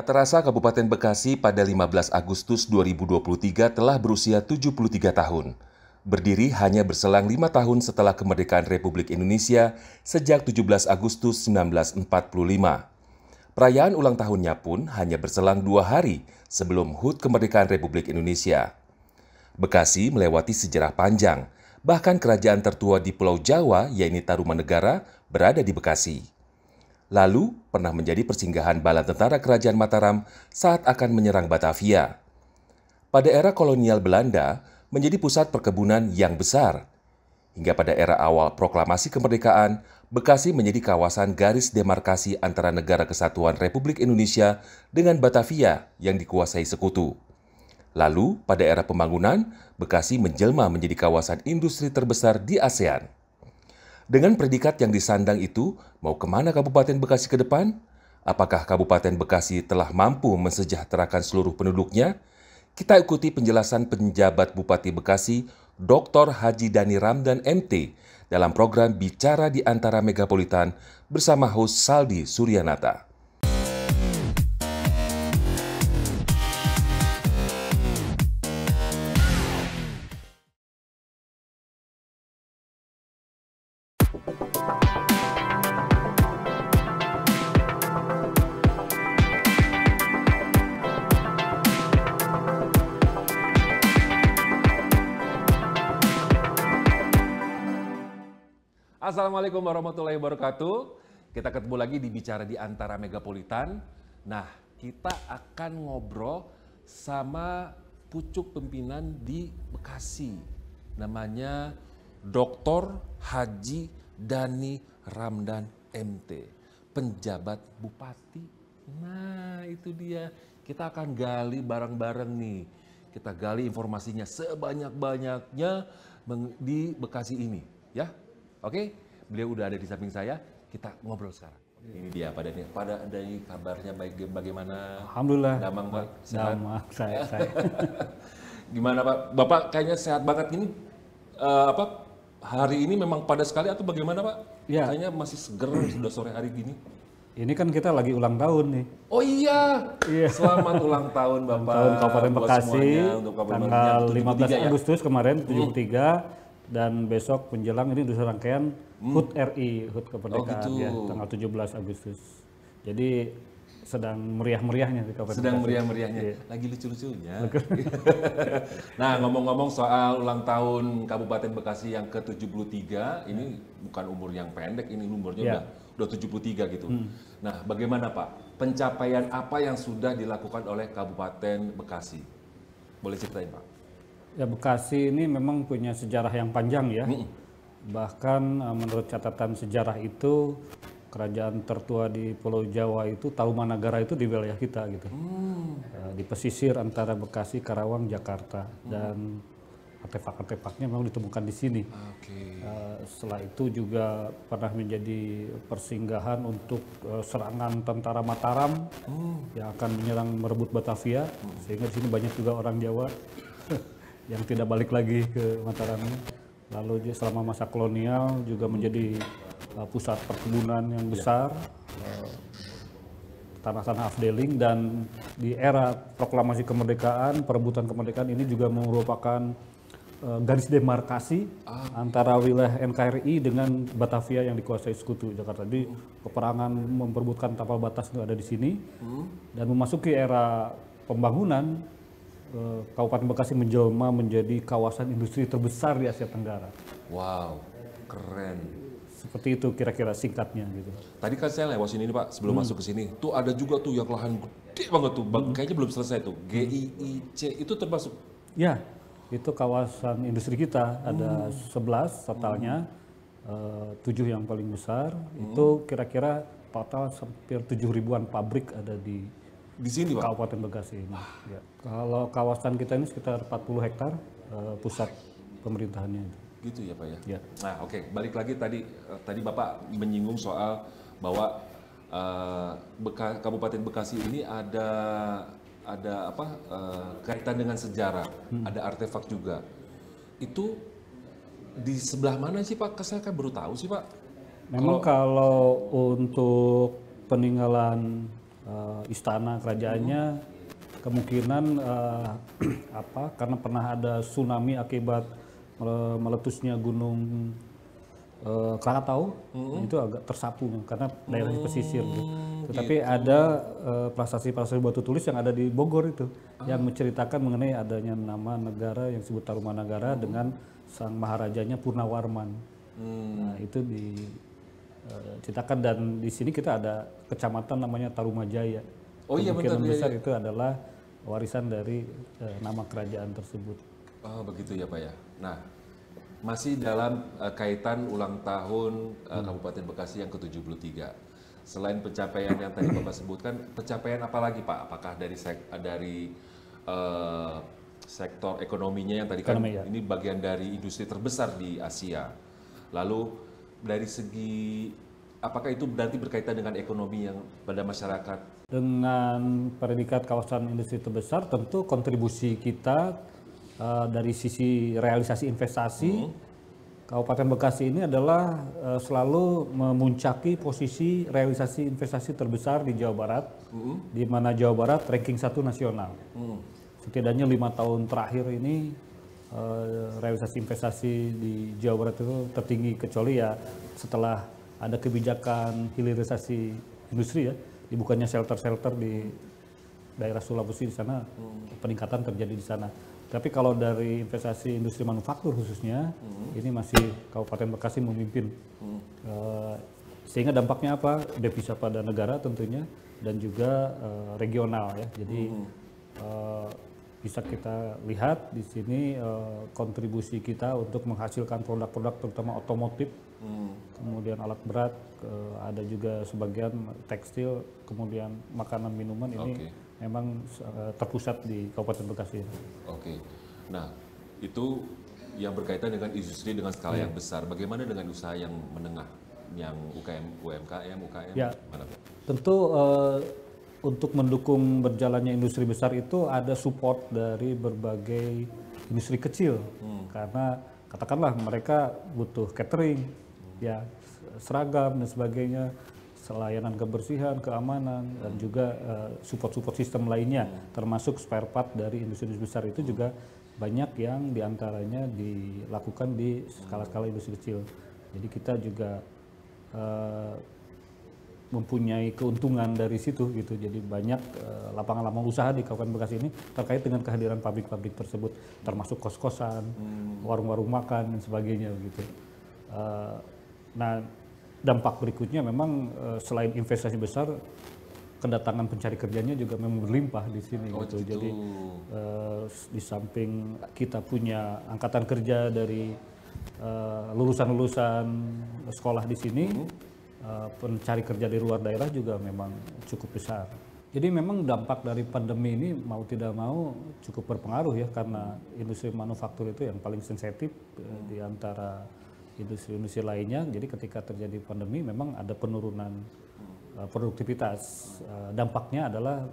Tak terasa Kabupaten Bekasi pada 15 Agustus 2023 telah berusia 73 tahun. Berdiri hanya berselang 5 tahun setelah kemerdekaan Republik Indonesia sejak 17 Agustus 1945. Perayaan ulang tahunnya pun hanya berselang 2 hari sebelum HUT kemerdekaan Republik Indonesia. Bekasi melewati sejarah panjang, bahkan kerajaan tertua di Pulau Jawa, yaitu Tarumanegara, berada di Bekasi. Lalu, pernah menjadi persinggahan bala tentara Kerajaan Mataram saat akan menyerang Batavia. Pada era kolonial Belanda, menjadi pusat perkebunan yang besar. Hingga pada era awal proklamasi kemerdekaan, Bekasi menjadi kawasan garis demarkasi antara Negara Kesatuan Republik Indonesia dengan Batavia yang dikuasai sekutu. Lalu, pada era pembangunan, Bekasi menjelma menjadi kawasan industri terbesar di ASEAN. Dengan predikat yang disandang itu, mau kemana Kabupaten Bekasi ke depan? Apakah Kabupaten Bekasi telah mampu mensejahterakan seluruh penduduknya? Kita ikuti penjelasan penjabat Bupati Bekasi, Dr. Haji Dani Ramdan MT, dalam program Bicara di Antara Megapolitan bersama host Saldi Suryanata. Assalamualaikum warahmatullahi wabarakatuh. Kita ketemu lagi di Bicara di Antara Megapolitan. Nah, kita akan ngobrol sama pucuk pimpinan di Bekasi. Namanya Dr. Haji Dani Ramdan MT, penjabat Bupati. Nah, itu dia. Kita akan gali bareng-bareng nih. Kita gali informasinya sebanyak-banyaknya di Bekasi ini, ya. Oke, beliau udah ada di samping saya, kita ngobrol sekarang. Ini dia Pak Dani. Pak Dani, kabarnya baik, bagaimana? Alhamdulillah. Damang Pak, sehat? Damang, saya. Gimana Pak? Bapak kayaknya sehat banget ini. Hari ini memang padat sekali atau bagaimana Pak? Ya. Kayaknya masih seger sudah sore hari gini. Ini kan kita lagi ulang tahun nih. Oh iya, selamat ulang tahun Bapak. Tahun Kabupaten Bekasi, tanggal 15 ya? Agustus kemarin, 73. Dan besok menjelang ini udah rangkaian HUT RI, HUT kemerdekaan, ya, tanggal 17 Agustus. Jadi sedang meriah-meriahnya di Kabupaten Sedang Bekasi. meriah-meriahnya, lagi lucu-lucunya. Nah, ngomong-ngomong soal ulang tahun Kabupaten Bekasi yang ke-73, ini bukan umur yang pendek, ini umurnya udah 73 gitu. Nah, bagaimana Pak? Pencapaian apa yang sudah dilakukan oleh Kabupaten Bekasi? Boleh ceritain Pak? Ya, Bekasi ini memang punya sejarah yang panjang ya. Bahkan menurut catatan sejarah itu, kerajaan tertua di Pulau Jawa itu, Tarumanegara itu di wilayah kita gitu. Di pesisir antara Bekasi, Karawang, Jakarta. Dan artefak-artefaknya memang ditemukan di sini. Setelah itu juga pernah menjadi persinggahan untuk serangan tentara Mataram yang akan menyerang merebut Batavia. Sehingga di sini banyak juga orang Jawa yang tidak balik lagi ke Mataram. Lalu selama masa kolonial juga menjadi pusat perkebunan yang besar, tanah-tanah afdeling, dan di era proklamasi kemerdekaan, perebutan kemerdekaan ini juga merupakan garis demarkasi antara wilayah NKRI dengan Batavia yang dikuasai sekutu Jakarta. Jadi peperangan memperebutkan tapal batas itu ada di sini, dan memasuki era pembangunan, Kabupaten Bekasi menjelma menjadi kawasan industri terbesar di Asia Tenggara. Wow, keren. Seperti itu kira-kira singkatnya gitu. Tadi kan saya lewat sini nih Pak, sebelum masuk ke sini. Tuh ada juga tuh yang lahan gede banget tuh. Kayaknya belum selesai tuh. GIIC itu termasuk? Ya, itu kawasan industri kita. Ada 11 totalnya, 7 yang paling besar. Itu kira-kira total hampir 7.000-an pabrik ada di sini Pak? Kabupaten Bekasi ini. Ya. Kalau kawasan kita ini sekitar 40 hektar pusat pemerintahannya. Gitu ya Pak ya? Ya. Nah oke, balik lagi tadi Bapak menyinggung soal bahwa Kabupaten Bekasi ini ada kaitan dengan sejarah, ada artefak juga. Itu di sebelah mana sih Pak? Saya kan baru tahu sih Pak. Memang kalau untuk peninggalan istana kerajaannya, kemungkinan karena pernah ada tsunami akibat meletusnya gunung Krakatau, itu agak tersapu karena daerahnya pesisir. Tetapi ada prasasti-prasasti batu tulis yang ada di Bogor itu, yang menceritakan mengenai adanya nama negara yang disebut Tarumanagara dengan sang maharajanya Purnawarman. Nah, itu diceritakan, dan di sini kita ada kecamatan namanya Tarumajaya. Oh iya, kemungkinan betul, besar iya. itu adalah warisan dari nama kerajaan tersebut. Oh begitu ya Pak ya. Nah, masih dalam kaitan ulang tahun Kabupaten Bekasi yang ke-73. Selain pencapaian yang tadi Bapak sebutkan, pencapaian apa lagi Pak? Apakah dari sektor ekonominya yang tadi kan Ekonomi, ya. ini bagian dari industri terbesar di Asia. Lalu dari segi apakah itu berarti berkaitan dengan ekonomi yang pada masyarakat? Dengan predikat kawasan industri terbesar, tentu kontribusi kita dari sisi realisasi investasi, Kabupaten Bekasi ini adalah selalu memuncaki posisi realisasi investasi terbesar di Jawa Barat, di mana Jawa Barat ranking 1 nasional. Setidaknya 5 tahun terakhir ini realisasi investasi di Jawa Barat itu tertinggi, kecuali ya setelah ada kebijakan hilirisasi industri ya, dibukanya shelter-shelter di daerah Sulawesi di sana, peningkatan terjadi di sana. Tapi kalau dari investasi industri manufaktur khususnya, ini masih Kabupaten Bekasi memimpin. Sehingga dampaknya apa? Devisa pada negara tentunya, dan juga regional ya. Jadi bisa kita lihat di sini kontribusi kita untuk menghasilkan produk-produk terutama otomotif, kemudian alat berat, ada juga sebagian tekstil, kemudian makanan minuman ini memang terpusat di Kabupaten Bekasi. Oke. Nah, itu yang berkaitan dengan industri dengan skala yang besar. Bagaimana dengan usaha yang menengah, yang UMKM? Ya, tentu untuk mendukung berjalannya industri besar itu ada support dari berbagai industri kecil, karena katakanlah mereka butuh catering, ya seragam dan sebagainya, layanan kebersihan, keamanan, dan juga support-support sistem lainnya, termasuk spare part dari industri besar itu juga banyak yang diantaranya dilakukan di skala-skala industri kecil. Jadi kita juga mempunyai keuntungan dari situ gitu. Jadi banyak lapangan-lapangan usaha di Kabupaten Bekasi ini terkait dengan kehadiran pabrik-pabrik tersebut, termasuk kos-kosan, warung-warung makan dan sebagainya gitu. Nah, dampak berikutnya memang selain investasi besar, kedatangan pencari kerjanya juga memang berlimpah di sini gitu. Jadi di samping kita punya angkatan kerja dari lulusan-lulusan sekolah di sini, pencari kerja di luar daerah juga memang cukup besar. Jadi memang dampak dari pandemi ini mau tidak mau cukup berpengaruh ya, karena industri manufaktur itu yang paling sensitif di antara industri-industri lainnya. Jadi ketika terjadi pandemi memang ada penurunan produktivitas. Dampaknya adalah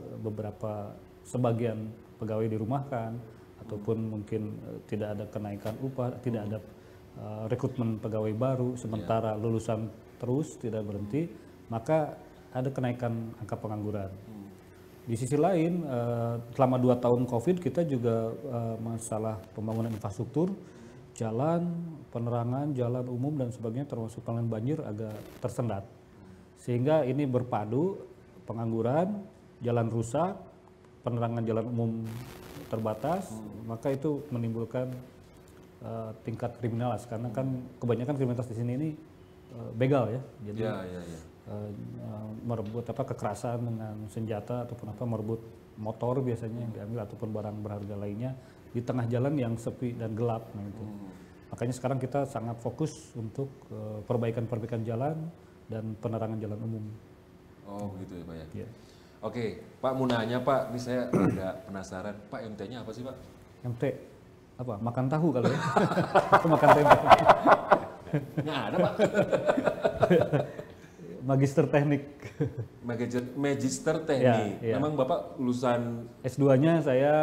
sebagian pegawai dirumahkan, ataupun mungkin tidak ada kenaikan upah, tidak ada rekrutmen pegawai baru, sementara lulusan terus tidak berhenti, maka ada kenaikan angka pengangguran. Di sisi lain, selama 2 tahun COVID kita juga masalah pembangunan infrastruktur, jalan, penerangan, jalan umum dan sebagainya, termasuk penanganan banjir agak tersendat. Sehingga ini berpadu, pengangguran, jalan rusak, penerangan jalan umum terbatas, maka itu menimbulkan tingkat kriminalitas, karena kan kebanyakan kriminalitas di sini ini begal ya. Jadi merebut kekerasan dengan senjata ataupun merebut motor biasanya yang diambil, ataupun barang berharga lainnya di tengah jalan yang sepi dan gelap. Nah, itu. Makanya sekarang kita sangat fokus untuk perbaikan jalan dan penerangan jalan umum. Oh begitu ya Pak ya? Ya. Oke, Pak mau nanya Pak, ini saya agak penasaran. Pak, MT-nya apa sih Pak? MT? Apa? Makan tahu kali ya? Makan tempe. Nggak ada Pak. Magister Teknik. Magister Teknik. Ya. Memang Bapak lulusan S2-nya saya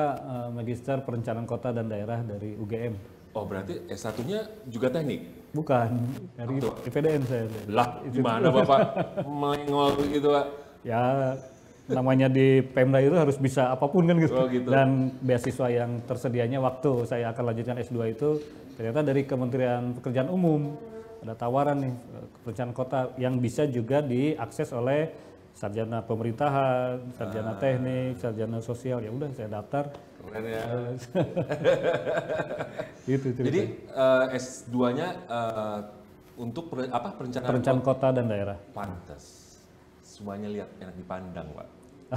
Magister Perencanaan Kota dan Daerah dari UGM. Oh berarti S1-nya juga teknik? Bukan, dari IPDN saya. Lah, gimana Bapak mengol gitu Pak? Ya, namanya di Pemda itu harus bisa apapun kan gitu. Oh, gitu. Dan beasiswa yang tersedianya waktu saya akan lanjutkan S2 itu ternyata dari Kementerian Pekerjaan Umum. Ada tawaran nih perencanaan kota yang bisa juga diakses oleh sarjana pemerintahan, sarjana teknik, sarjana sosial. Ya udah saya daftar. Keren ya. Gitu. Jadi S2-nya untuk Perencanaan kota dan daerah. Pantas. Semuanya lihat enak dipandang, Pak.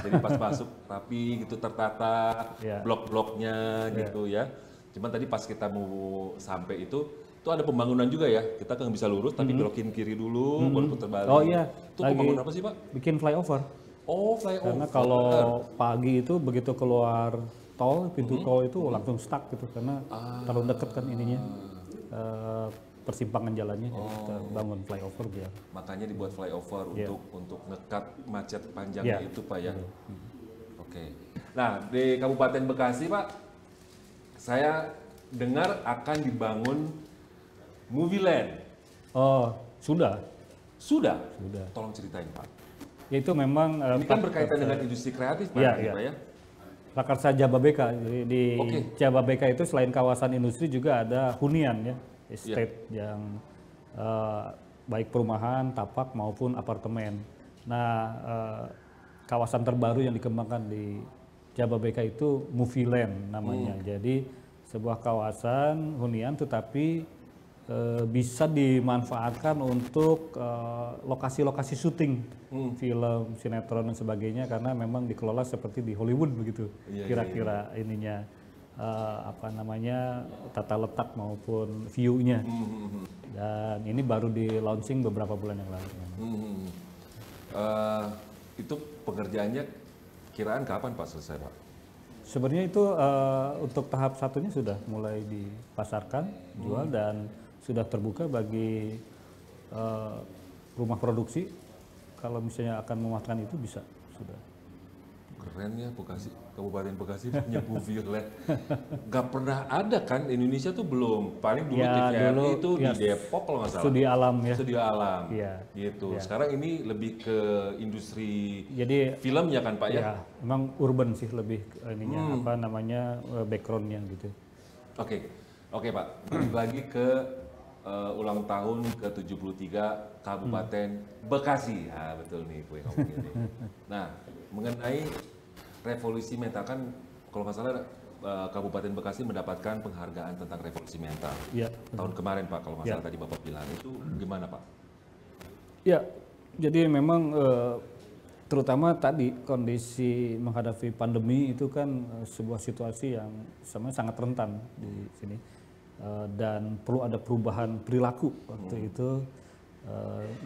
Jadi pas masuk rapi gitu, tertata, Ya. blok-bloknya gitu ya. Cuman tadi pas kita mau sampai itu ada pembangunan juga ya. Kita kan bisa lurus tapi belokin kiri dulu, baru putar balik. Oh iya, Itu pembangunan apa sih, Pak? bikin flyover. Oh, flyover. Karena kalau pagi itu begitu keluar tol, pintu tol itu langsung stuck gitu karena terlalu dekat kan ininya persimpangan jalannya. Jadi kita bangun flyover biar. Makanya dibuat flyover untuk ngekat macet Ya. panjangnya itu, Pak ya. Oke. Nah, di Kabupaten Bekasi, Pak, saya dengar akan dibangun Movie Land. Oh, sudah. Sudah? Sudah. Tolong ceritain, Pak. Ya itu memang Ini kan berkaitan dengan industri kreatif, Pak, Iya, ya, iya. Pak ya? Prakarsa Jababeka. Jadi di Oke. Jababeka itu selain kawasan industri juga ada hunian ya, estate yang baik perumahan, tapak maupun apartemen. Nah, kawasan terbaru yang dikembangkan di Jababeka itu Movie Land namanya. Jadi sebuah kawasan hunian tetapi bisa dimanfaatkan untuk lokasi-lokasi syuting film, sinetron dan sebagainya karena memang dikelola seperti di Hollywood begitu. Kira-kira ininya apa namanya tata letak maupun view-nya. Dan ini baru di launching beberapa bulan yang lalu. Itu pengerjaannya kiraan kapan, Pak, selesai, Pak? Sebenarnya itu untuk tahap satunya sudah mulai dipasarkan, jual dan sudah terbuka bagi rumah produksi. Kalau misalnya akan memanfaatkan itu bisa sudah. Keren ya Bekasi, Kabupaten Bekasi punya Movie Land. Nggak pernah ada kan Indonesia tuh belum. Paling dulu Ya, TVRI dulu, itu ya, di Depok kalau nggak salah. Studi alam ya. Studi alam. Iya. Gitu. Sekarang ini lebih ke industri Jadi filmnya kan, Pak ya? ya memang urban sih lebih ininya apa namanya backgroundnya gitu. Oke. Oke, Pak. Balik lagi ke ulang tahun ke-73 Kabupaten Bekasi. Ah, betul nih gue ngomong ini. Nah, mengenai revolusi mental kan kalau nggak salah Kabupaten Bekasi mendapatkan penghargaan tentang revolusi mental. Ya. Tahun kemarin, Pak, kalau nggak salah tadi Bapak bilang. Itu gimana, Pak? Ya, jadi memang terutama tadi kondisi menghadapi pandemi itu kan sebuah situasi yang sebenarnya sangat rentan di sini. Dan perlu ada perubahan perilaku waktu itu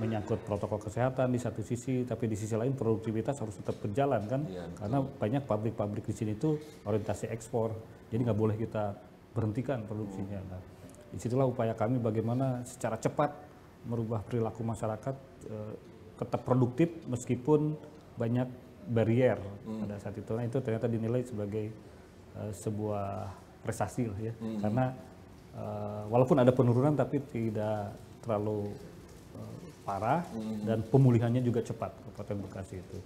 menyangkut protokol kesehatan di satu sisi, tapi di sisi lain produktivitas harus tetap berjalan kan, karena banyak pabrik-pabrik di sini itu orientasi ekspor, jadi nggak boleh kita berhentikan produksinya. Nah, disitulah upaya kami bagaimana secara cepat merubah perilaku masyarakat tetap produktif meskipun banyak barrier pada saat itu. Nah, itu ternyata dinilai sebagai sebuah prestasi lah ya, karena walaupun ada penurunan tapi tidak terlalu parah dan pemulihannya juga cepat Kabupaten Bekasi itu.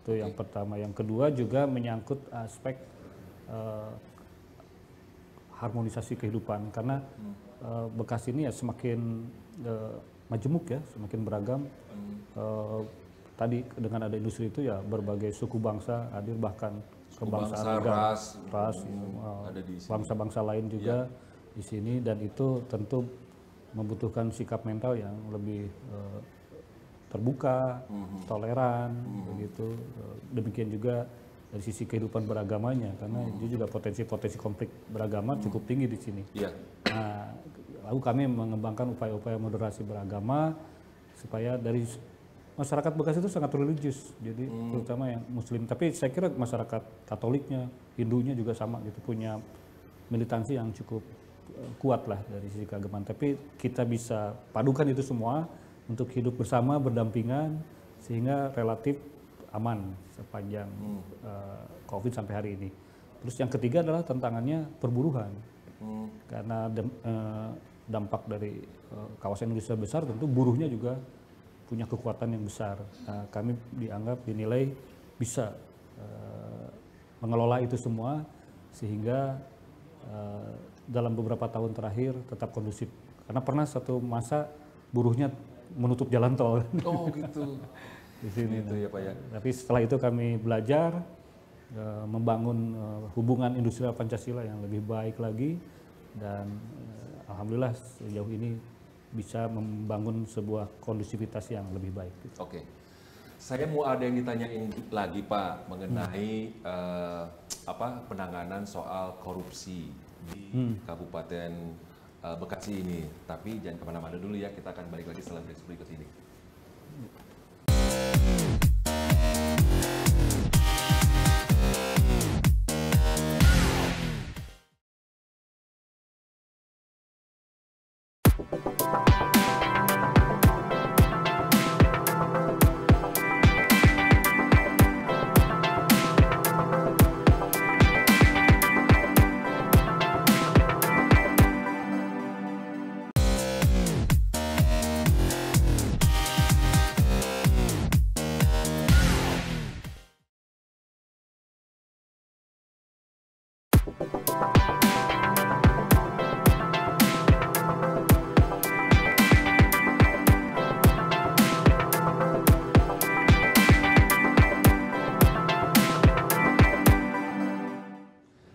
Itu yang pertama. Yang kedua juga menyangkut aspek harmonisasi kehidupan karena Bekasi ini ya semakin majemuk ya, semakin beragam. Tadi dengan ada industri itu ya berbagai suku bangsa hadir, bahkan kebangsaan ras, ada di bangsa-bangsa lain juga di sini, dan itu tentu membutuhkan sikap mental yang lebih terbuka, toleran, begitu. Demikian juga dari sisi kehidupan beragamanya, karena itu juga potensi-potensi konflik beragama cukup tinggi di sini. Nah, lalu kami mengembangkan upaya-upaya moderasi beragama supaya dari masyarakat Bekasi itu sangat religius, jadi terutama yang Muslim. Tapi saya kira masyarakat Katoliknya, Hindunya juga sama gitu, punya militansi yang cukup kuat lah dari sisi keagamaan. Tapi kita bisa padukan itu semua untuk hidup bersama, berdampingan, sehingga relatif aman sepanjang COVID sampai hari ini. Terus yang ketiga adalah tantangannya perburuhan, karena dampak dari kawasan Indonesia besar tentu buruhnya juga punya kekuatan yang besar. Nah, kami dinilai bisa mengelola itu semua sehingga dalam beberapa tahun terakhir tetap kondusif. Karena pernah satu masa buruhnya menutup jalan tol. Oh gitu. Di sini. Gitu ya Pak ya. Tapi setelah itu kami belajar membangun hubungan industrial Pancasila yang lebih baik lagi dan alhamdulillah sejauh ini bisa membangun sebuah kondusivitas yang lebih baik. Oke. Saya mau ada yang ditanyain lagi Pak mengenai penanganan soal korupsi di Kabupaten Bekasi ini. Tapi jangan kemana-mana dulu ya, kita akan balik lagi setelah break berikut ini.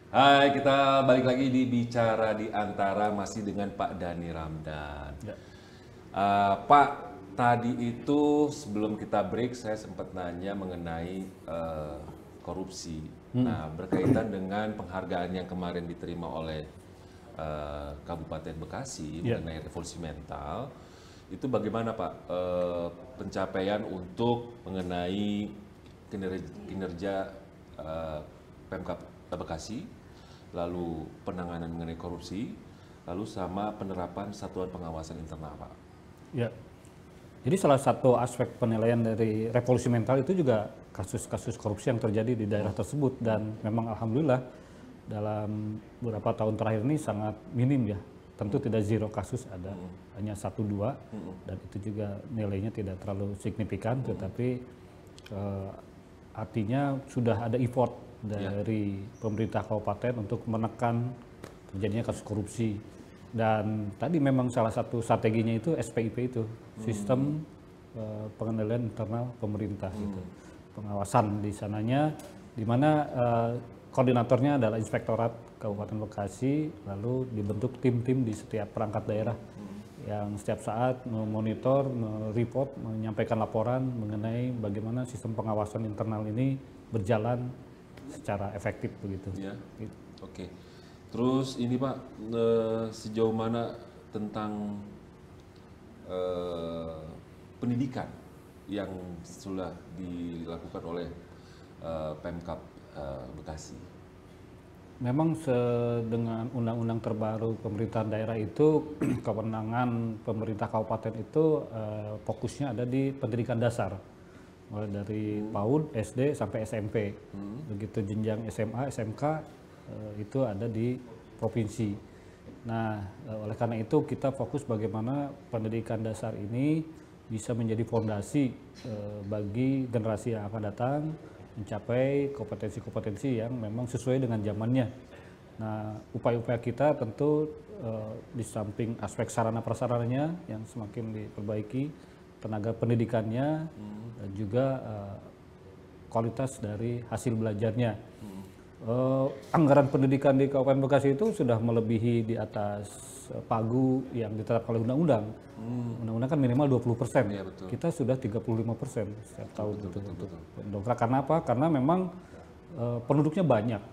Hai, kita balik lagi di Bicara di Antara masih dengan Pak Dhani Ramdan. Ya. Pak, tadi itu sebelum kita break saya sempat nanya mengenai korupsi. Nah, berkaitan dengan penghargaan yang kemarin diterima oleh Kabupaten Bekasi mengenai revolusi mental, itu bagaimana Pak pencapaian untuk mengenai kinerja Pemkab Bekasi, lalu penanganan mengenai korupsi, lalu sama penerapan satuan pengawasan internal Pak? Ya, jadi salah satu aspek penilaian dari revolusi mental itu juga kasus-kasus korupsi yang terjadi di daerah tersebut, dan memang alhamdulillah dalam beberapa tahun terakhir ini sangat minim ya. Tentu tidak zero kasus, ada hanya 1-2 dan itu juga nilainya tidak terlalu signifikan, tetapi artinya sudah ada effort dari pemerintah kabupaten untuk menekan terjadinya kasus korupsi. Dan tadi memang salah satu strateginya itu SPIP itu, sistem pengendalian internal pemerintah gitu. Pengawasan di sananya, di mana koordinatornya adalah Inspektorat Kabupaten Bekasi, lalu dibentuk tim-tim di setiap perangkat daerah yang setiap saat memonitor, mereport, menyampaikan laporan mengenai bagaimana sistem pengawasan internal ini berjalan secara efektif begitu. Ya. Oke. Terus ini Pak, sejauh mana tentang pendidikan yang sudah dilakukan oleh Pemkab Bekasi? Memang dengan undang-undang terbaru pemerintahan daerah itu, kewenangan pemerintah kabupaten itu fokusnya ada di pendidikan dasar, mulai dari PAUD, SD sampai SMP. Begitu jenjang SMA, SMK itu ada di provinsi. Nah, oleh karena itu kita fokus bagaimana pendidikan dasar ini bisa menjadi fondasi bagi generasi yang akan datang mencapai kompetensi-kompetensi yang memang sesuai dengan zamannya. Nah, upaya-upaya kita tentu di samping aspek sarana prasarananya yang semakin diperbaiki, tenaga pendidikannya, dan juga kualitas dari hasil belajarnya. Anggaran pendidikan di Kabupaten Bekasi itu sudah melebihi di atas pagu yang ditetapkan oleh undang-undang. Undang-undang kan minimal 20%. Ya, kita sudah 35% setiap tahun. Betul. Karena apa? Karena memang penduduknya banyak.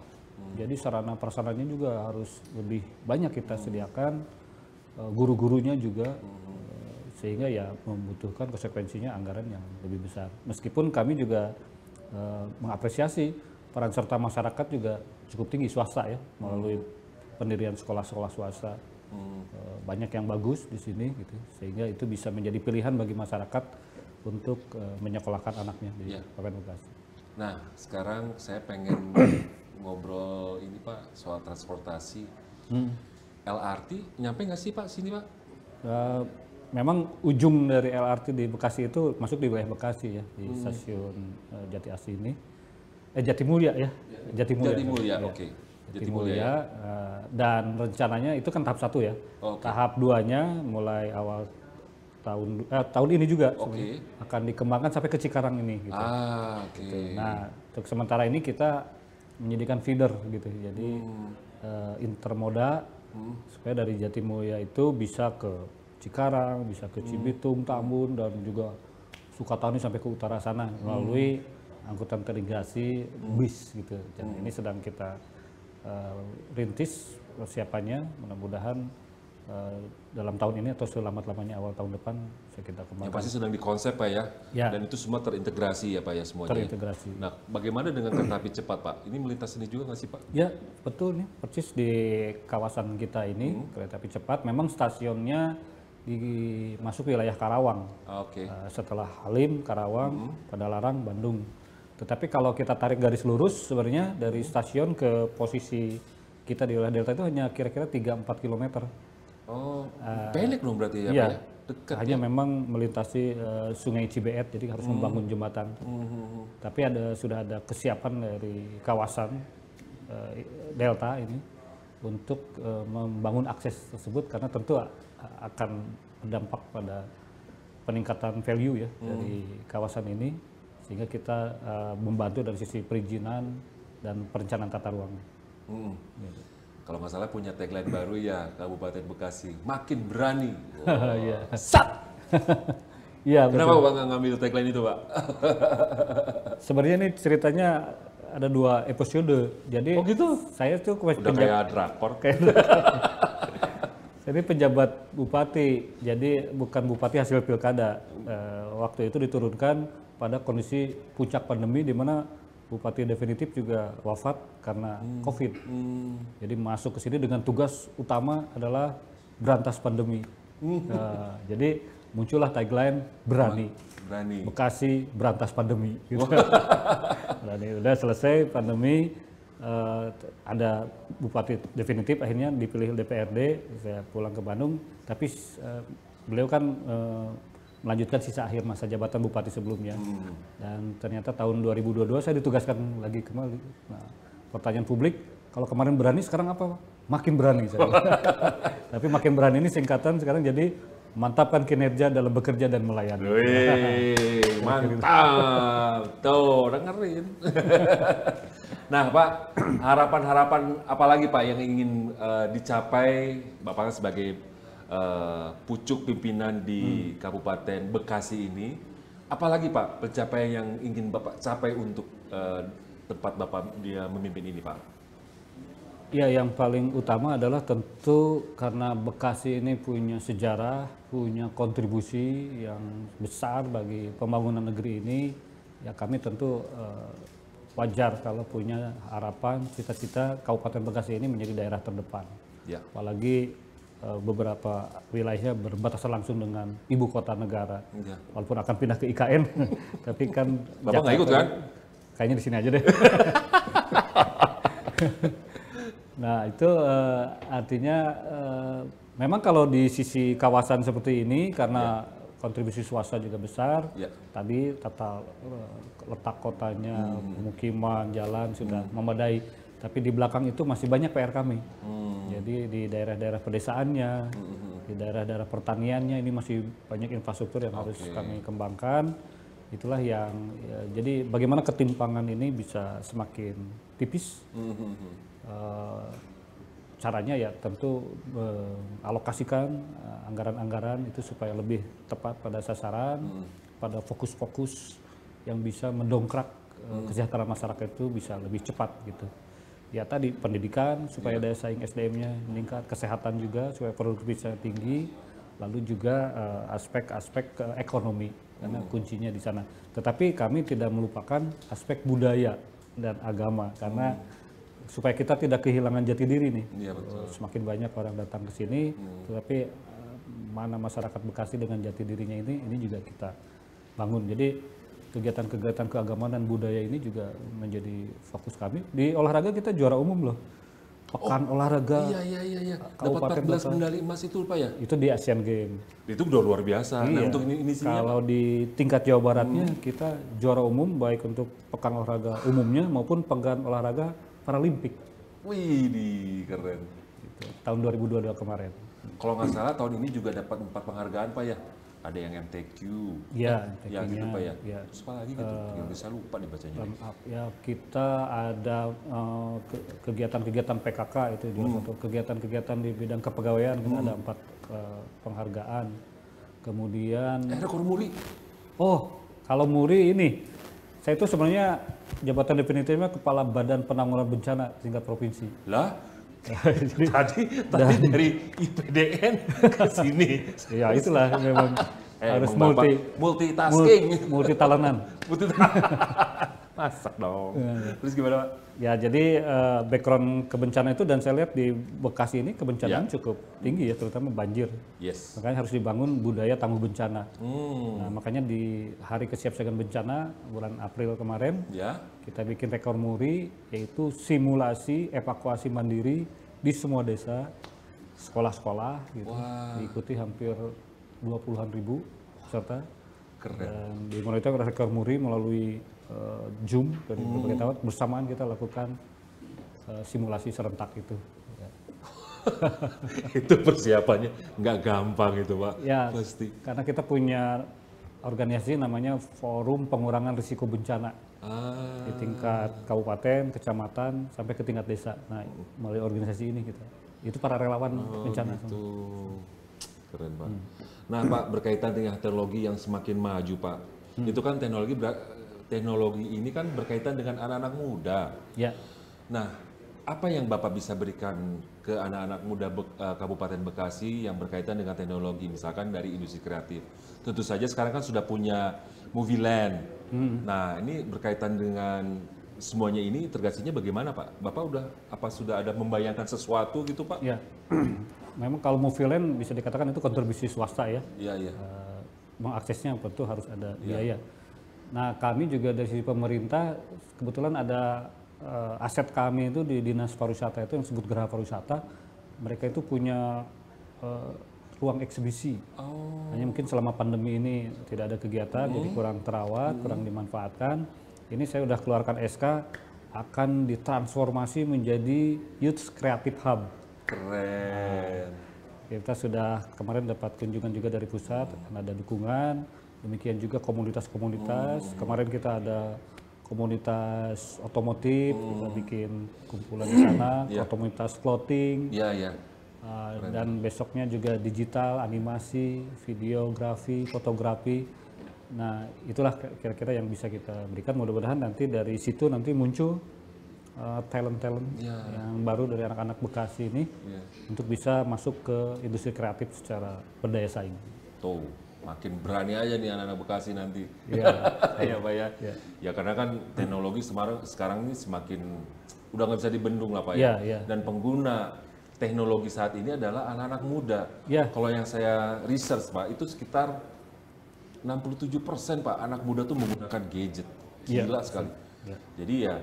Jadi sarana prasarannya juga harus lebih banyak kita sediakan, guru-gurunya juga, sehingga ya membutuhkan konsekuensinya anggaran yang lebih besar. Meskipun kami juga mengapresiasi peran serta masyarakat juga cukup tinggi, swasta ya, melalui pendirian sekolah-sekolah swasta. Banyak yang bagus di sini gitu, sehingga itu bisa menjadi pilihan bagi masyarakat untuk menyekolahkan anaknya di Kabupaten Bekasi. Nah, sekarang saya pengen ngobrol ini Pak soal transportasi. LRT nyampe nggak sih Pak sini Pak? Memang ujung dari LRT di Bekasi itu masuk di wilayah Bekasi ya, di stasiun Jati Asih ini. Jatimulya ya. Jatimulya. Jatimulya, Ya. oke. Jatimulya, dan rencananya itu kan tahap 1 ya. Oke. Tahap 2-nya mulai awal tahun ini juga Oke. akan dikembangkan sampai ke Cikarang ini gitu. Oke. Nah, untuk sementara ini kita menyediakan feeder gitu. Jadi intermoda supaya dari Jatimulya itu bisa ke Cikarang, bisa ke Cibitung, Tambun, dan juga Sukatani sampai ke utara sana melalui angkutan terintegrasi bis gitu. Dan ini sedang kita rintis persiapannya, mudah-mudahan dalam tahun ini atau selambat-lamanya awal tahun depan kita Yang kembangkan. pasti sedang dikonsep Pak ya? Ya. Dan itu semua terintegrasi ya Pak ya semuanya? Terintegrasi. Nah, bagaimana dengan kereta api cepat Pak? Ini melintas sini juga nggak sih Pak? Ya, betul nih, persis di kawasan kita ini kereta api cepat. Memang stasiunnya masuk wilayah Karawang. Oke. Setelah Halim, Karawang, Padalarang, Bandung. Tetapi kalau kita tarik garis lurus sebenarnya dari stasiun ke posisi kita di wilayah Delta itu hanya kira-kira 3-4 km. Oh, pendek dong berarti ya Iya. Pak ya? Dekat. Hanya memang melintasi Sungai Cibeet, jadi harus membangun jembatan. Tapi sudah ada kesiapan dari kawasan Delta ini untuk membangun akses tersebut, karena tentu akan berdampak pada peningkatan value ya dari kawasan ini, sehingga kita membantu dari sisi perizinan dan perencanaan tata ruang. Gitu. Kalau nggak salah punya tagline baru ya Kabupaten Bekasi, makin berani. Iya. Sat! Iya, Kenapa Pak nggak ngambil tagline itu Pak? sebenarnya ini ceritanya ada 2 episode. Jadi saya tuh Udah kayak drakor. Saya ini penjabat bupati, jadi bukan bupati hasil pilkada. Waktu itu diturunkan pada kondisi puncak pandemi di mana bupati definitif juga wafat karena COVID. Jadi masuk ke sini dengan tugas utama adalah berantas pandemi. Jadi muncullah tagline berani. Berani. Bekasi berantas pandemi. Gitu. Berani. Udah selesai pandemi, ada bupati definitif akhirnya dipilih DPRD. Saya pulang ke Bandung, tapi beliau kan melanjutkan sisa akhir masa jabatan bupati sebelumnya. Dan ternyata tahun 2022 saya ditugaskan lagi kembali. Nah, pertanyaan publik, kalau kemarin berani sekarang apa? Makin berani saya. Tapi makin berani ini singkatan sekarang jadi mantapkan kinerja dalam bekerja dan melayani. Wih, mantap. Tuh, dengerin. Nah Pak, harapan-harapan apa lagi Pak yang ingin dicapai Bapak sebagai pucuk pimpinan di Kabupaten Bekasi ini? Apalagi Pak pencapaian yang ingin Bapak capai untuk tempat Bapak dia memimpin ini Pak? Ya, yang paling utama adalah tentu karena Bekasi ini punya sejarah, punya kontribusi yang besar bagi pembangunan negeri ini. Ya kami tentu wajar kalau punya harapan, cita-cita Kabupaten Bekasi ini menjadi daerah terdepan. Ya. Apalagi beberapa wilayahnya berbatasan langsung dengan ibu kota negara. Ya. Walaupun akan pindah ke IKN, tapi kan Bapak nggak ikut kan? Kayaknya di sini aja deh. Nah itu artinya memang kalau di sisi kawasan seperti ini karena kontribusi swasta juga besar. Tadi tata letak kotanya, pemukiman, jalan sudah memadai. Tapi di belakang itu masih banyak PR kami. Jadi di daerah-daerah pedesaannya, di daerah-daerah pertaniannya ini masih banyak infrastruktur yang harus kami kembangkan. Itulah yang jadi bagaimana ketimpangan ini bisa semakin tipis. Caranya ya tentu alokasikan anggaran-anggaran itu supaya lebih tepat pada sasaran, pada fokus-fokus yang bisa mendongkrak kesejahteraan masyarakat itu bisa lebih cepat gitu. Ya tadi pendidikan supaya daya saing SDM-nya meningkat, kesehatan juga supaya produktivitasnya tinggi, lalu juga aspek-aspek ekonomi karena kuncinya di sana. Tetapi kami tidak melupakan aspek budaya dan agama karena supaya kita tidak kehilangan jati diri nih. Iya, betul. Semakin banyak orang datang ke sini, tetapi mana masyarakat Bekasi dengan jati dirinya ini juga kita bangun. Jadi kegiatan-kegiatan keagamaan dan budaya ini juga menjadi fokus kami. Di olahraga kita juara umum loh. Pekan Olahraga Iya. Dapat Kabupaten 14 Bogor. medali emas itu Pak ya? Itu di Asian Games. Itu udah luar biasa. Nah Iya. untuk ini sih Kalau di tingkat Jawa Baratnya kita juara umum baik untuk pekan olahraga umumnya maupun pekan olahraga Paralimpik. wih keren. Gitu. Tahun 2022 kemarin. Kalau nggak salah tahun ini juga dapat 4 penghargaan Pak ya. Ada yang MTQ. Ya, Ya gitu Pak ya. ya. Terus apa lagi gitu? Yang bisa lupa dibacanya. Ya kita ada kegiatan-kegiatan PKK itu juga satu kegiatan-kegiatan di bidang kepegawaian kita ada 4 penghargaan. Kemudian Rekor muri. kalau Muri ini saya itu sebenarnya jabatan definitifnya Kepala Badan Penanggulangan Bencana tingkat provinsi. Lah, tadi dari IPDN ke sini. Ya itulah memang harus emang Bapak multitasking. multi talenan. Masak dong. Terus gimana Pak? Ya jadi background kebencanaan itu dan saya lihat di Bekasi ini kebencanaan cukup tinggi ya terutama banjir. Yes. Makanya harus dibangun budaya tangguh bencana. Hmm. Nah makanya di hari kesiapsiagaan bencana bulan April kemarin Ya. kita bikin rekor muri yaitu simulasi evakuasi mandiri di semua desa, sekolah-sekolah gitu. Wah. Diikuti hampir 20-an ribu peserta. Keren. Dan dimulai itu rekor muri melalui Zoom dari berbagai tempat bersamaan kita lakukan simulasi serentak itu. Ya. Itu persiapannya nggak gampang itu Pak. Ya, Pasti. karena kita punya organisasi namanya Forum Pengurangan Risiko Bencana di tingkat kabupaten, kecamatan, sampai ke tingkat desa. Nah, melalui organisasi ini kita. Itu para relawan bencana. Itu keren Pak. Nah Pak berkaitan dengan teknologi yang semakin maju Pak. Itu kan teknologi ini kan berkaitan dengan anak-anak muda. Ya. Nah, apa yang Bapak bisa berikan ke anak-anak muda Kabupaten Bekasi yang berkaitan dengan teknologi, misalkan dari industri kreatif? Tentu saja sekarang kan sudah punya Movie Land. Nah, ini berkaitan dengan semuanya ini tergasinya bagaimana Pak? Bapak sudah ada membayangkan sesuatu gitu Pak? Ya. Memang kalau Moviland bisa dikatakan itu kontribusi swasta ya. Iya. Mengaksesnya tentu harus ada biaya. Nah, kami juga dari sisi pemerintah kebetulan ada aset kami itu di Dinas Pariwisata itu yang disebut Geraha Pariwisata. Mereka itu punya ruang eksibisi. Hanya mungkin selama pandemi ini tidak ada kegiatan, jadi kurang terawat, kurang dimanfaatkan. Ini saya sudah keluarkan SK akan ditransformasi menjadi Youth Creative Hub. Keren. Kita sudah kemarin dapat kunjungan juga dari pusat, ada dukungan. Demikian juga komunitas-komunitas. Kemarin kita ada komunitas otomotif, kita bikin kumpulan di sana, komunitas floating. Iya. Dan besoknya juga digital, animasi, videografi, fotografi. Nah, itulah kira-kira yang bisa kita berikan. Mudah-mudahan nanti dari situ nanti muncul talent-talent yang baru dari anak-anak Bekasi ini untuk bisa masuk ke industri kreatif secara berdaya saing. Tuh, makin berani aja nih anak-anak Bekasi nanti. Iya. Ya Pak ya. Ya karena kan teknologi sekarang ini semakin udah nggak bisa dibendung lah Pak ya. Dan pengguna teknologi saat ini adalah anak-anak muda. Kalau yang saya research Pak, itu sekitar 67% Pak anak muda tuh menggunakan gadget. Gila sekali. Jadi ya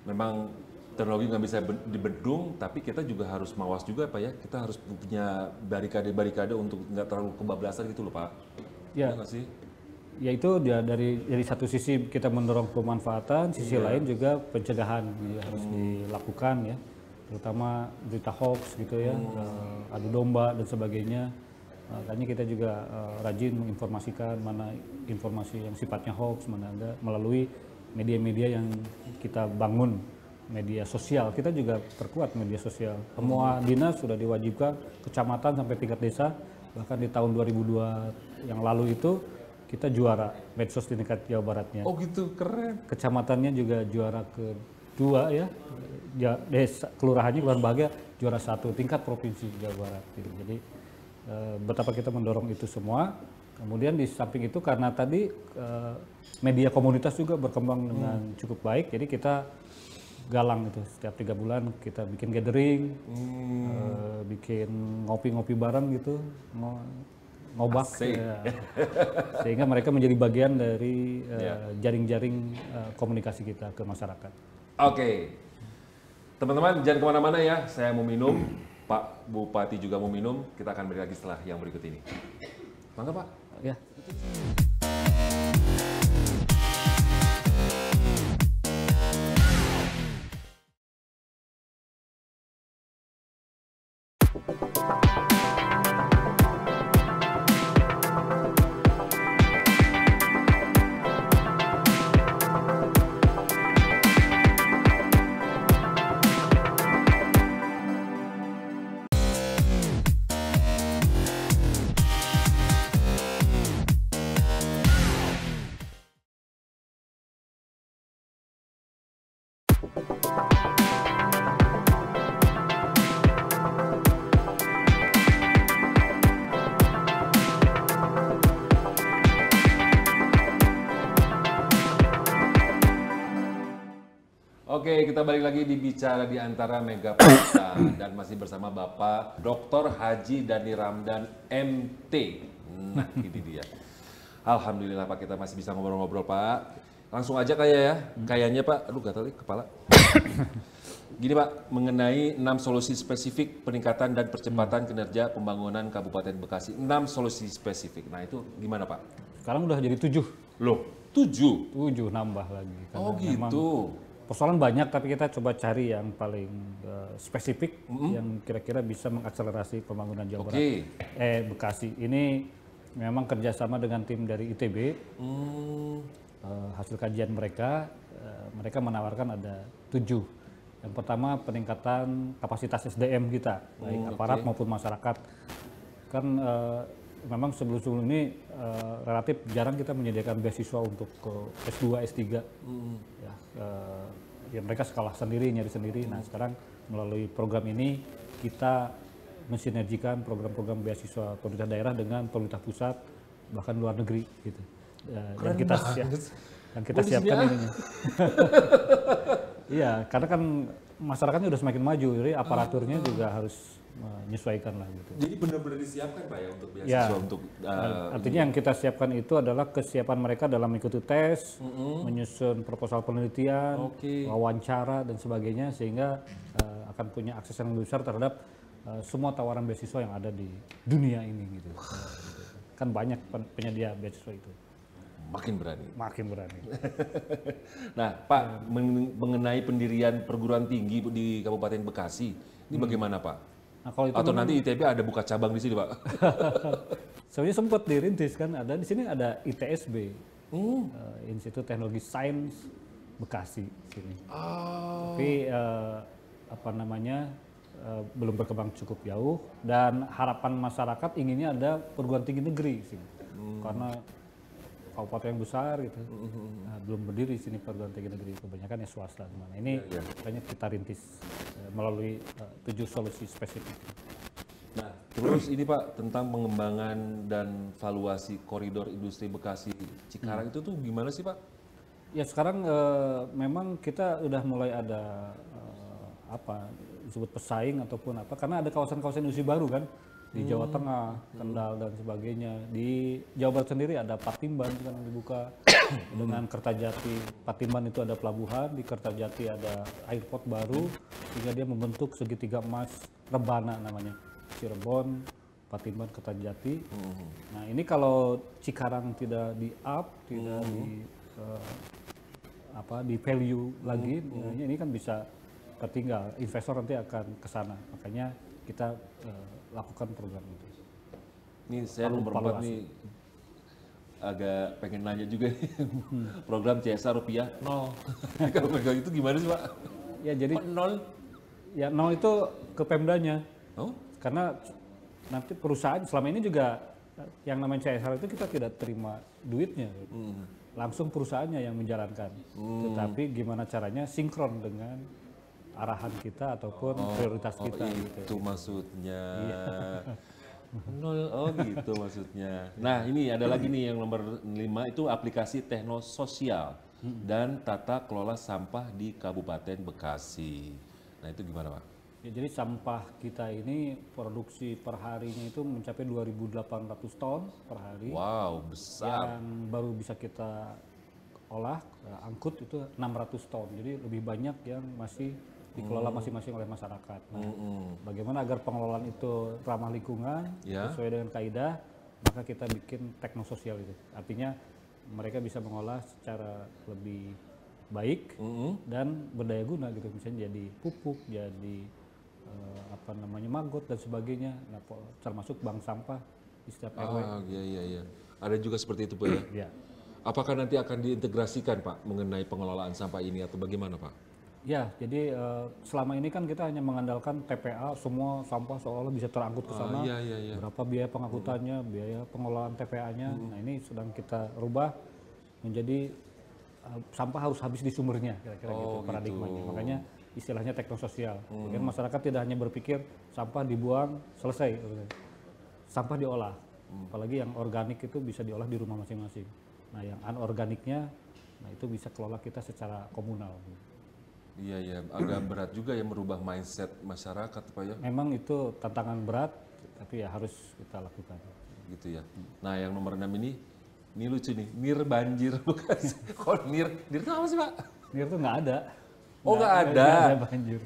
memang teknologi nggak bisa dibendung, tapi kita juga harus mawas juga Pak ya. Kita harus punya barikade-barikade untuk nggak terlalu kebablasan gitu loh Pak. Iya nggak sih? Ya itu dari satu sisi kita mendorong pemanfaatan, sisi lain juga pencegahan harus dilakukan ya. Terutama berita hoax gitu ya, adu domba dan sebagainya. Makanya kita juga rajin menginformasikan mana informasi yang sifatnya hoax, mana enggak, melalui media-media yang kita bangun, media sosial. Kita juga perkuat media sosial. Semua dinas sudah diwajibkan, kecamatan sampai tingkat desa. Bahkan di tahun 2002 yang lalu itu kita juara medsos di tingkat Jawa Baratnya. Oh gitu, keren. Kecamatannya juga juara kedua ya. Desa, kelurahannya Kelurahan Bahagia juara 1 tingkat provinsi Jawa Barat. Jadi betapa kita mendorong itu semua. Kemudian di samping itu karena tadi media komunitas juga berkembang dengan cukup baik, jadi kita galang itu setiap 3 bulan kita bikin gathering, bikin ngopi-ngopi bareng gitu, ngobak, ya. Sehingga mereka menjadi bagian dari jaring-jaring komunikasi kita ke masyarakat. Oke. Teman-teman jangan kemana-mana ya, saya mau minum, Pak Bupati juga mau minum, kita akan balik lagi setelah yang berikut ini. Mangga Pak. Ya. Oke, kita balik lagi di Bicara di Antara Mega Perkasa dan masih bersama Bapak Dr. Haji Dhani Ramdan MT. Nah, ini dia. Alhamdulillah Pak, kita masih bisa ngobrol-ngobrol Pak. Langsung aja kayak ya, kayaknya Pak, aduh gatal nih kepala. Gini Pak, mengenai 6 solusi spesifik peningkatan dan percepatan kinerja pembangunan Kabupaten Bekasi. 6 solusi spesifik, nah itu gimana Pak? Sekarang udah jadi 7. Loh, 7? 7 nambah lagi. Oh gitu. Persoalan banyak, tapi kita coba cari yang paling spesifik yang kira-kira bisa mengakselerasi pembangunan Jawa Barat. Bekasi. Ini memang kerjasama dengan tim dari ITB. Hasil kajian mereka, mereka menawarkan ada 7. Yang pertama peningkatan kapasitas SDM kita, baik aparat maupun masyarakat. Kan memang sebelum ini relatif jarang kita menyediakan beasiswa untuk ke S2, S3. Ya mereka sekolah sendiri, nyari sendiri. Nah sekarang melalui program ini kita mensinergikan program-program beasiswa pemerintah daerah dengan pemerintah pusat, bahkan luar negeri gitu. Dan kita siapkan ininya. Iya, karena kan masyarakatnya udah semakin maju, jadi aparaturnya juga harus menyesuaikan lah gitu. Jadi benar-benar disiapkan Pak ya untuk beasiswa untuk artinya yang kita siapkan itu adalah kesiapan mereka dalam mengikuti tes, menyusun proposal penelitian, wawancara dan sebagainya sehingga akan punya akses yang lebih besar terhadap semua tawaran beasiswa yang ada di dunia ini gitu. Kan banyak penyedia beasiswa itu. Makin berani. Makin berani. Nah, Pak, mengenai pendirian perguruan tinggi di Kabupaten Bekasi, ini bagaimana Pak? Nah, kalau itu atau nanti ITB ada buka cabang di sini, Pak? Sebenarnya sempat dirintis kan, ada di sini ada ITSB, Institut Teknologi Sains Bekasi sini. Tapi belum berkembang cukup jauh dan harapan masyarakat inginnya ada perguruan tinggi negeri sini, karena kabupaten yang besar gitu, belum berdiri sini perguruan tinggi negeri, kebanyakan ya swasta. Nah, ini kayaknya kita rintis melalui 7 solusi spesifik. Nah, terus ini Pak tentang pengembangan dan valuasi koridor industri Bekasi Cikarang itu tuh gimana sih Pak? Ya sekarang memang kita udah mulai ada disebut pesaing ataupun apa, karena ada kawasan-kawasan industri baru kan. Di Jawa Tengah, Kendal dan sebagainya. Di Jawa Barat sendiri ada Patimban kan yang dibuka dengan Kertajati. Patimban itu ada pelabuhan, di Kertajati ada airport baru, sehingga dia membentuk segitiga emas Rebana namanya. Cirebon, Patimban, Kertajati. Nah ini kalau Cikarang tidak di-up, tidak di value lagi, ini kan bisa tertinggal. Investor nanti akan ke sana. Makanya kita lakukan program itu. Ini saya nomor 4 nih agak pengen nanya juga nih. Program CSR rupiah 0. Kalau pegang itu gimana sih Pak? Ya jadi 0? Ya 0 itu ke Pemdanya. Oh? Karena nanti perusahaan selama ini juga yang namanya CSR itu kita tidak terima duitnya. Langsung perusahaannya yang menjalankan. Tetapi gimana caranya sinkron dengan arahan kita ataupun prioritas kita. Itu maksudnya. 0, gitu maksudnya. Nah ini ada lagi nih yang nomor 5 itu aplikasi teknososial dan tata kelola sampah di Kabupaten Bekasi. Nah itu gimana Pak? Ya, jadi sampah kita ini produksi per harinya itu mencapai 2.800 ton per hari. Wow, besar. Yang baru bisa kita olah, angkut itu 600 ton. Jadi lebih banyak yang masih dikelola masing-masing oleh masyarakat. Nah, bagaimana agar pengelolaan itu ramah lingkungan, sesuai dengan kaidah, maka kita bikin teknososial itu. Artinya mereka bisa mengolah secara lebih baik dan berdaya guna gitu, misalnya jadi pupuk, jadi maggot dan sebagainya. Nah, termasuk bank sampah di setiap RW. Iya. Ada juga seperti itu Pak ya? Apakah nanti akan diintegrasikan Pak mengenai pengelolaan sampah ini atau bagaimana Pak? Ya, jadi selama ini kan kita hanya mengandalkan TPA, semua sampah seolah bisa terangkut ke sana. Berapa biaya pengangkutannya, biaya pengelolaan TPA-nya. Nah, ini sedang kita rubah menjadi sampah harus habis di sumbernya, kira-kira gitu paradigmanya. Makanya istilahnya teknososial. Jadi masyarakat tidak hanya berpikir sampah dibuang, selesai. Sampah diolah. Apalagi yang organik itu bisa diolah di rumah masing-masing. Nah, yang anorganiknya, nah itu bisa kelola kita secara komunal. Iya, agak berat juga ya merubah mindset masyarakat Pak ya. Memang itu tantangan berat, tapi ya harus kita lakukan. Gitu ya. Nah, yang nomor 6 ini lucu nih, nir banjir bukan? Kok nir itu apa sih Pak? Nir itu nggak ada. Oh nggak ada. Nggak ada banjir.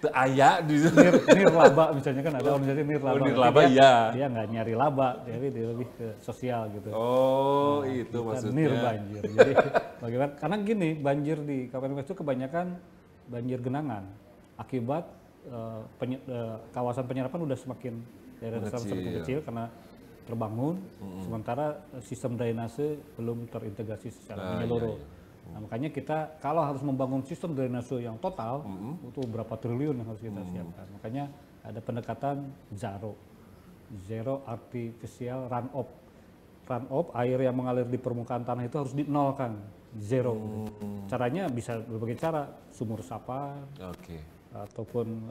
Aya di nir laba misalnya kan ada organisasi nir laba. Nir laba iya. Dia nggak nyari laba, jadi dia lebih ke sosial gitu. Oh, nah, itu maksudnya. Nir banjir. Jadi bagaimana? Karena gini, banjir di Kabupaten Bekasi itu kebanyakan banjir genangan akibat kawasan penyerapan udah semakin daerah semakin kecil karena terbangun, sementara sistem drainase belum terintegrasi secara menyeluruh. Nah, makanya kita kalau harus membangun sistem drainase yang total, itu berapa triliun yang harus kita siapkan. Makanya ada pendekatan zero artificial runoff. Runoff, air yang mengalir di permukaan tanah itu harus dinolkan, zero. Caranya bisa berbagai cara, sumur resapan, ataupun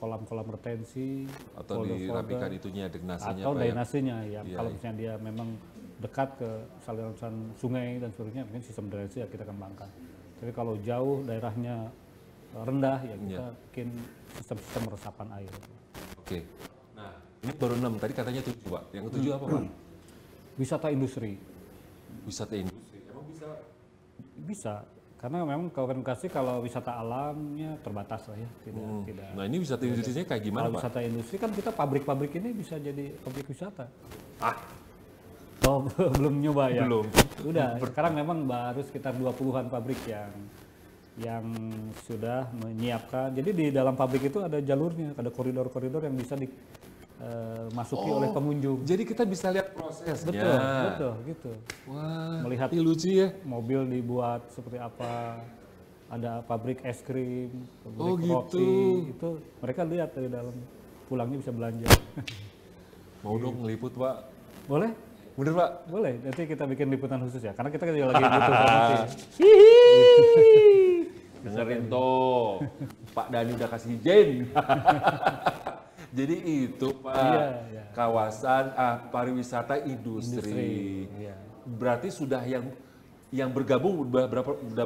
kolam-kolam retensi, atau dirapikan itunya drainasenya, atau drainasenya ya. Kalau misalnya dia memang dekat ke saluran sungai dan seterusnya, mungkin sistem drainase ya kita kembangkan. Tapi kalau jauh daerahnya rendah ya kita bikin sistem resapan air. Oke. Nah, ini baru 6, tadi katanya 7 Pak. Yang ke-7 apa Pak? Wisata industri. Wisata industri, emang bisa? Bisa, karena memang Kabupaten Bekasi kalau wisata alamnya terbatas lah ya, tidak. Nah, ini wisata industrinya kayak gimana Pak? Wisata industri kan kita pabrik-pabrik ini bisa jadi objek wisata. Oh, belum nyoba ya? Belum. Udah, sekarang memang baru sekitar 20-an pabrik yang sudah menyiapkan. Jadi di dalam pabrik itu ada jalurnya, ada koridor-koridor yang bisa dimasuki oleh pengunjung. Jadi kita bisa lihat prosesnya. Betul, gitu. Wah, melihat lucu ya. Mobil dibuat seperti apa, ada pabrik es krim, pabrik gitu. roti, itu mereka lihat dari dalam, pulangnya bisa belanja. Mau dong ngeliput Pak? Boleh? Bener Pak? Boleh, nanti kita bikin liputan khusus ya, karena kita juga lagi butuh promosi. Dengerin tuh, Pak Dani udah kasih izin. Jadi itu Pak, kawasan pariwisata industri. Berarti sudah yang bergabung udah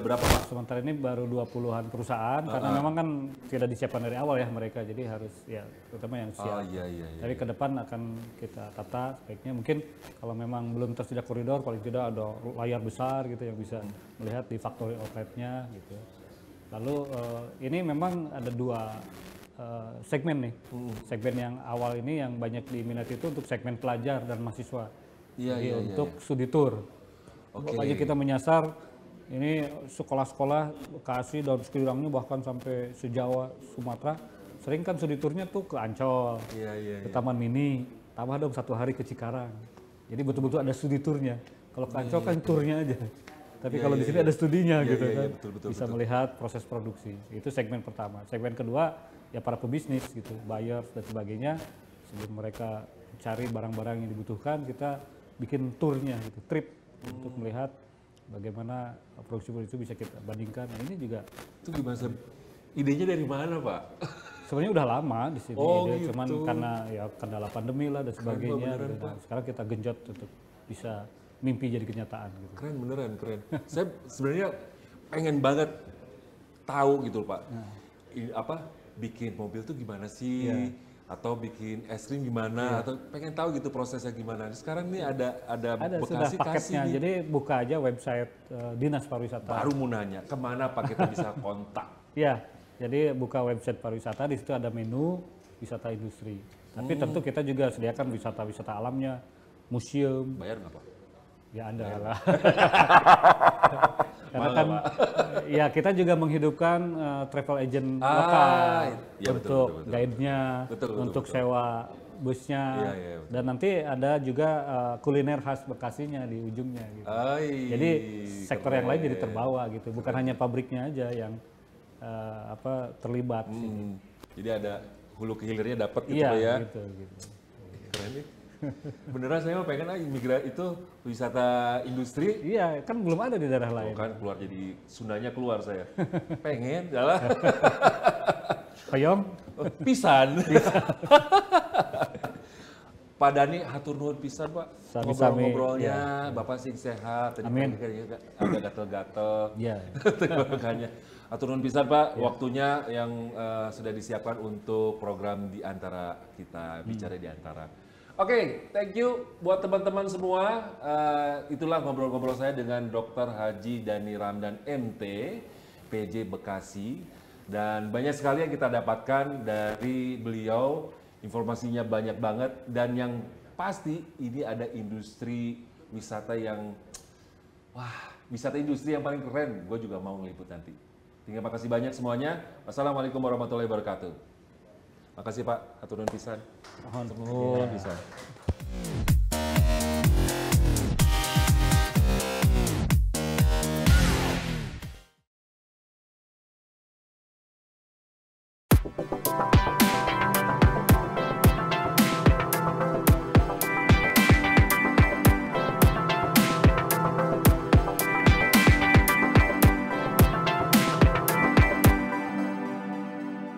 berapa Pak? Sementara ini baru 20-an perusahaan, karena memang kan tidak disiapkan dari awal ya mereka, jadi harus ya terutama yang siap. Tapi ke depan akan kita tata sebaiknya, mungkin kalau memang belum tersedia koridor, paling tidak ada layar besar gitu yang bisa melihat di factory outletnya gitu. Lalu ini memang ada 2 segmen nih. Segmen yang awal ini yang banyak diminati itu untuk segmen pelajar dan mahasiswa. Untuk studi tour. Banyak kita menyasar ini sekolah-sekolah Bekasi dan sekelilingnya bahkan sampai se-Jawa, Sumatera. Sering kan studi tournya tuh ke Ancol, ke Taman Mini, tambah dong 1 hari ke Cikarang. Jadi betul-betul ada studi tournya. Kalau ke Ancol kan turnya aja. Tapi kalau di sini ada studinya gitu kan. Bisa melihat proses produksi. Itu segmen pertama. Segmen kedua ya para pebisnis gitu, buyers dan sebagainya. Sebelum mereka cari barang-barang yang dibutuhkan, kita bikin turnya gitu, trip untuk melihat bagaimana produksi-produksi bisa kita bandingkan. Nah, ini juga. Itu gimana? Idenya dari mana Pak? Sebenarnya udah lama di sini, gitu. Cuman karena ya kendala pandemi lah dan sebagainya. Nah, sekarang kita genjot untuk bisa mimpi jadi kenyataan. Gitu. Keren beneran, keren. Saya sebenarnya pengen banget tahu gitu Pak. Bikin mobil tuh gimana sih? Atau bikin es krim gimana, atau pengen tahu gitu prosesnya gimana. Sekarang nih ada Bekasi paketnya, kasih jadi buka aja website Dinas Pariwisata. Baru mau nanya, kemana Pak kita bisa kontak? Ya, Jadi buka website pariwisata, di situ ada menu wisata industri. Tapi tentu kita juga sediakan wisata-wisata alamnya, museum. Bayar nggak Pak? Ya ada lah. Karena kan ya kita juga menghidupkan travel agent lokal ya, untuk betul. guide-nya, untuk sewa busnya, dan nanti ada juga kuliner khas Bekasinya di ujungnya. Gitu. Jadi sektor yang lain jadi terbawa gitu, bukan hanya pabriknya aja yang terlibat. Jadi ada hulu ke hilirnya dapat gitu ya. Gitu. Keren nih. Beneran saya mah pengen imigrasi itu wisata industri. Iya, kan belum ada di daerah lain. Kan keluar jadi Sundanya keluar saya. Pengen, jalan. Hoyong? Pisan. Pak Dani, hatur nuhun pisan Pak. Ngobrol-ngobrolnya, Bapak sing sehat. Tadi Amin. Agak gatel-gatel. Iya. Makanya. Hatur nuhun pisan Pak, waktunya yang sudah disiapkan untuk program di antara kita, bicara di antara. Oke, thank you buat teman-teman semua. Itulah ngobrol-ngobrol saya dengan Dr. Haji Dani Ramdan MT, PJ Bekasi. Dan banyak sekali yang kita dapatkan dari beliau, informasinya banyak banget. Dan yang pasti ini ada industri wisata yang, wisata industri yang paling keren. Gue juga mau ngeliput nanti. Terima kasih banyak semuanya. Wassalamualaikum warahmatullahi wabarakatuh. Makasih Pak, hatur nuhun pisan. Mohon pisan.